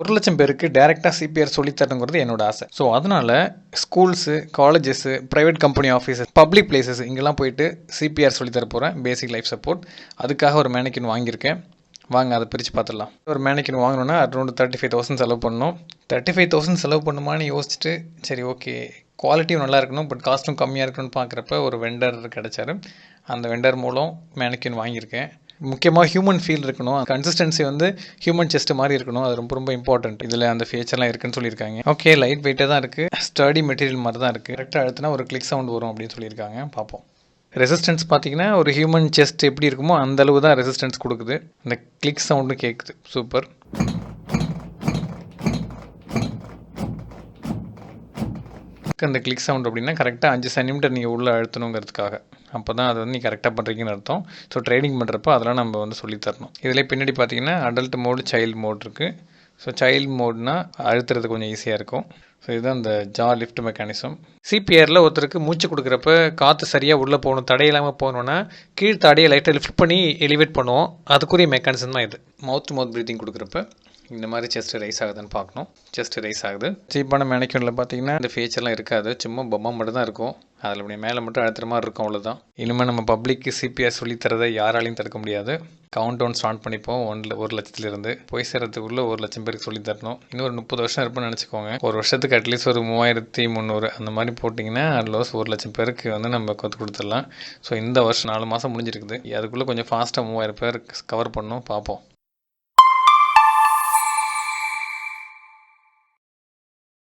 1,00,000 பேருக்கு டைரெக்டாக சிபிஆர் சொல்லித்தரணுங்கிறது என்னோட ஆசை. ஸோ அதனால் schools, colleges, private company offices, public places இங்கெல்லாம் போயிட்டு சிபிஆர் சொல்லித்தர போகிறேன். பேசிக் லைஃப் சப்போர்ட். அதுக்காக ஒரு மேனிக்கின் வாங்கியிருக்கேன். வாங்க அதை பிரித்து பார்த்துடலாம். ஒரு மேனிக்கின் வாங்கணுன்னா அரௌண்ட் 35,000 செலவு பண்ணணும். 35,000 செலவு பண்ணுமான்னு யோசிச்சுட்டு சரி ஓகே குவாலிட்டியும் நல்லா இருக்கணும் பட் காஸ்ட்டும் கம்மியாக இருக்கணும்னு பார்க்குறப்ப ஒரு வெண்டர் கிடச்சாரு. அந்த வெண்டர் மூலம் மேனிக்கின் வாங்கியிருக்கேன். முக்கியமாக ஹியூமன் ஃபீல் இருக்கணும். கன்சிஸ்டன்சி வந்து ஹியூமன் செஸ்ட் மாதிரி இருக்கணும். அது ரொம்ப ரொம்ப இம்பார்ட்டன்ட். இதில் அந்த ஃபீச்சர்லாம் இருக்குன்னு சொல்லியிருக்காங்க. ஓகே லைட் வெயிட்டாக தான் இருக்குது. ஸ்டடி மெட்டீரியல் மாதிரி தான் இருக்குது. கரெக்டாக அழுத்தினா ஒரு கிளிக் சவுண்ட் வரும் அப்படின்னு சொல்லியிருக்காங்க. பார்ப்போம். ரெசிஸ்டன்ஸ் பார்த்தீங்கன்னா ஒரு ஹியூமன் செஸ்ட் எப்படி இருக்குமோ அந்த அளவு தான் ரெசிஸ்டன்ஸ் கொடுக்குது. அந்த கிளிக் சவுண்டும் கேட்குது. சூப்பர். அந்த கிளிக் சவுண்ட் அப்படின்னா கரெக்டாக 5 சென்டிமீட்டர் நீங்கள் உள்ளே அழுத்தணுங்கிறதுக்காக. அப்போ தான் அது வந்து நீங்கள் கரெக்டாக பண்ணுறீங்கன்னு அர்த்தம். ஸோ ட்ரைனிங் பண்ணுறப்போ அதெல்லாம் நம்ம வந்து சொல்லித்தரணும். இதில் பின்னாடி பார்த்தீங்கன்னா அடல்ட் மோடு, சைல்டு மோட் இருக்குது. ஸோ சைல்டு மோட்னா அழுத்துறது கொஞ்சம் ஈஸியாக இருக்கும். ஸோ இதுதான் அந்த ஜா லிஃப்ட் மெக்கானிசம். சிபிஆரில் ஒருத்தருக்கு மூச்சு கொடுக்குறப்ப காற்று சரியாக உள்ளே போகணும், தடையில்லாமல் போகணுன்னா கீழ் தடையை லைட்டாக லிஃப்ட் பண்ணி எலிவேட் பண்ணுவோம். அதுக்குரிய மெக்கானிசம் தான் இது. மவுத் டு மவுத் ப்ரீத்திங் கொடுக்குறப்ப இந்த மாதிரி செஸ்ட் ரைஸ் ஆகுதுன்னு பார்க்கணும். செஸ்ட் ரைஸ் ஆகுது. சீப்பான மேனிக்யூனில் பார்த்தீங்கன்னா இந்த ஃபீச்சர்லாம் இருக்காது. சும்மா பொம்மை மட்டும் தான் இருக்கும். அதில் அப்படியே மேலே மட்டும் அழுத்துற மாதிரி இருக்கும், அவ்வளோதான். இனிமேல் நம்ம பப்ளிக்கு சிபிஆர் சொல்லித்தரதை யாராலையும் தடுக்க முடியாது. கவுண்ட் டவுன் ஸ்டார்ட் பண்ணிப்போம். 1,00,000 போய் சேர்றதுக்குள்ளே 1,00,000 பேருக்கு சொல்லித்தரணும். இன்னும் ஒரு 30 வருஷம் இருப்பேன்னு நினச்சிக்கோங்க. ஒரு வருஷத்துக்கு அட்லீஸ்ட் ஒரு 3,300 அந்த மாதிரி போட்டிங்கன்னா அட்லோஸ் 1,00,000 பேருக்கு வந்து நம்ம கற்றுக் கொடுத்துடலாம். ஸோ இந்த வருஷம் 4 மாதம் முடிஞ்சிருக்குது. அதுக்குள்ளே கொஞ்சம் ஃபாஸ்ட்டாக 3,000 பேர் கவர் பண்ணணும். பார்ப்போம்.